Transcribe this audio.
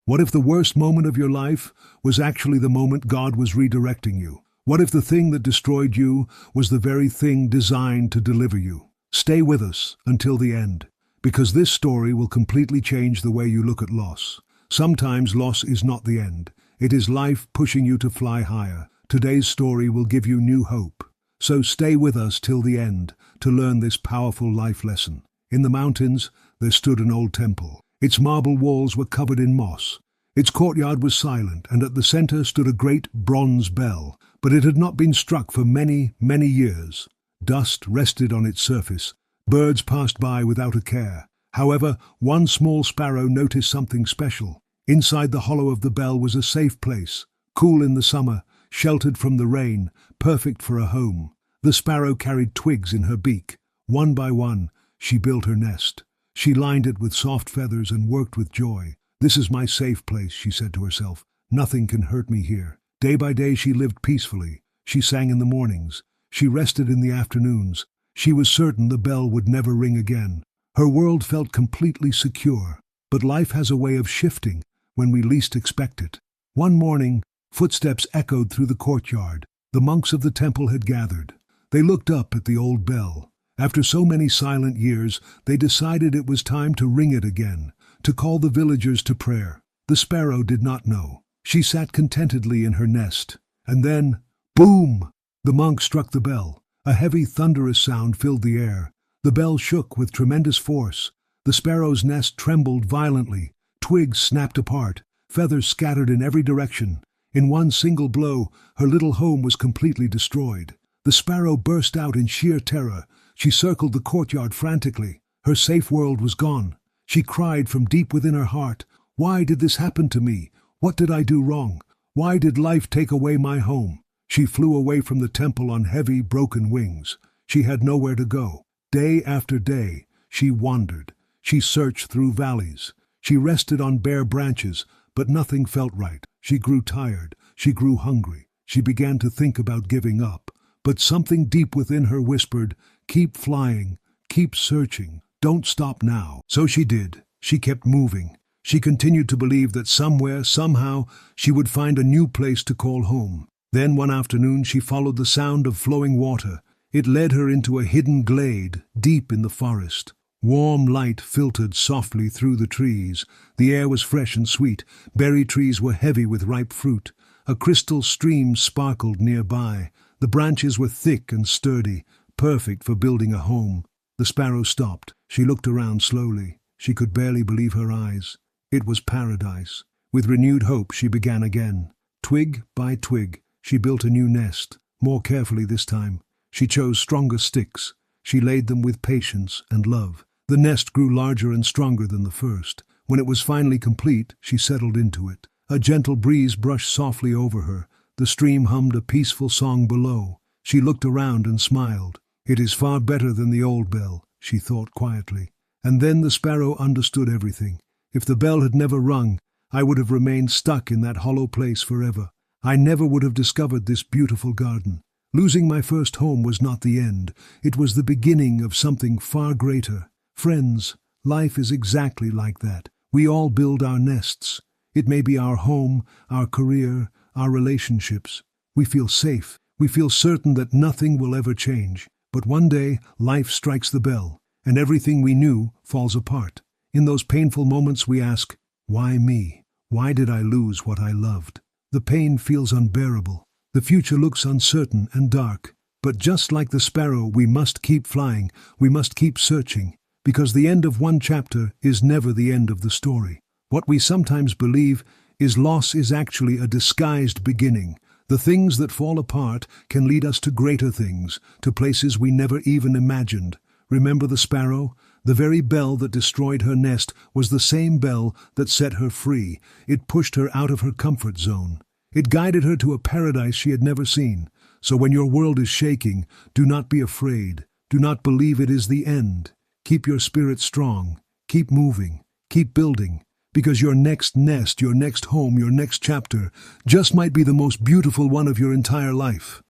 What if the worst moment of your life was actually the moment God was redirecting you? What if the thing that destroyed you was the very thing designed to deliver you? Stay with us until the end, because this story will completely change the way you look at loss. Sometimes loss is not the end. It is life pushing you to fly higher. Today's story will give you new hope. So stay with us till the end to learn this powerful life lesson. In the mountains, there stood an old temple. Its marble walls were covered in moss. Its courtyard was silent, and at the center stood a great bronze bell, but it had not been struck for many, many years. Dust rested on its surface. Birds passed by without a care. However, one small sparrow noticed something special. Inside the hollow of the bell was a safe place, cool in the summer, sheltered from the rain, perfect for a home. The sparrow carried twigs in her beak. One by one, she built her nest. She lined it with soft feathers and worked with joy. "This is my safe place," she said to herself. "Nothing can hurt me here." Day by day she lived peacefully. She sang in the mornings. She rested in the afternoons. She was certain the bell would never ring again. Her world felt completely secure. But life has a way of shifting when we least expect it. One morning, footsteps echoed through the courtyard. The monks of the temple had gathered. They looked up at the old bell. After so many silent years, they decided it was time to ring it again, to call the villagers to prayer. The sparrow did not know. She sat contentedly in her nest. And then, boom! The monk struck the bell. A heavy, thunderous sound filled the air. The bell shook with tremendous force. The sparrow's nest trembled violently. Twigs snapped apart. Feathers scattered in every direction. In one single blow, her little home was completely destroyed. The sparrow burst out in sheer terror. She circled the courtyard frantically. Her safe world was gone. She cried from deep within her heart, "Why did this happen to me? What did I do wrong? Why did life take away my home?" She flew away from the temple on heavy, broken wings. She had nowhere to go. Day after day, she wandered. She searched through valleys. She rested on bare branches, but nothing felt right. She grew tired. She grew hungry. She began to think about giving up. But something deep within her whispered, "Keep flying, keep searching, don't stop now." So she did. She kept moving. She continued to believe that somewhere, somehow, she would find a new place to call home. Then one afternoon she followed the sound of flowing water. It led her into a hidden glade, deep in the forest. Warm light filtered softly through the trees. The air was fresh and sweet. Berry trees were heavy with ripe fruit. A crystal stream sparkled nearby. The branches were thick and sturdy, perfect for building a home. The sparrow stopped. She looked around slowly. She could barely believe her eyes. It was paradise. With renewed hope she began again. Twig by twig, she built a new nest, more carefully this time. She chose stronger sticks. She laid them with patience and love. The nest grew larger and stronger than the first. When it was finally complete, she settled into it. A gentle breeze brushed softly over her. The stream hummed a peaceful song below. She looked around and smiled. "It is far better than the old bell," she thought quietly. And then the sparrow understood everything. If the bell had never rung, I would have remained stuck in that hollow place forever. I never would have discovered this beautiful garden. Losing my first home was not the end. It was the beginning of something far greater. Friends, life is exactly like that. We all build our nests. It may be our home, our career, our relationships. We feel safe. We feel certain that nothing will ever change. But one day, life strikes the bell, and everything we knew falls apart. In those painful moments we ask, why me? Why did I lose what I loved? The pain feels unbearable. The future looks uncertain and dark. But just like the sparrow, we must keep flying. We must keep searching. Because the end of one chapter is never the end of the story. What we sometimes believe is loss is actually a disguised beginning. The things that fall apart can lead us to greater things, to places we never even imagined. Remember the sparrow? The very bell that destroyed her nest was the same bell that set her free. It pushed her out of her comfort zone. It guided her to a paradise she had never seen. So when your world is shaking, do not be afraid. Do not believe it is the end. Keep your spirit strong. Keep moving. Keep building. Because your next nest, your next home, your next chapter just might be the most beautiful one of your entire life.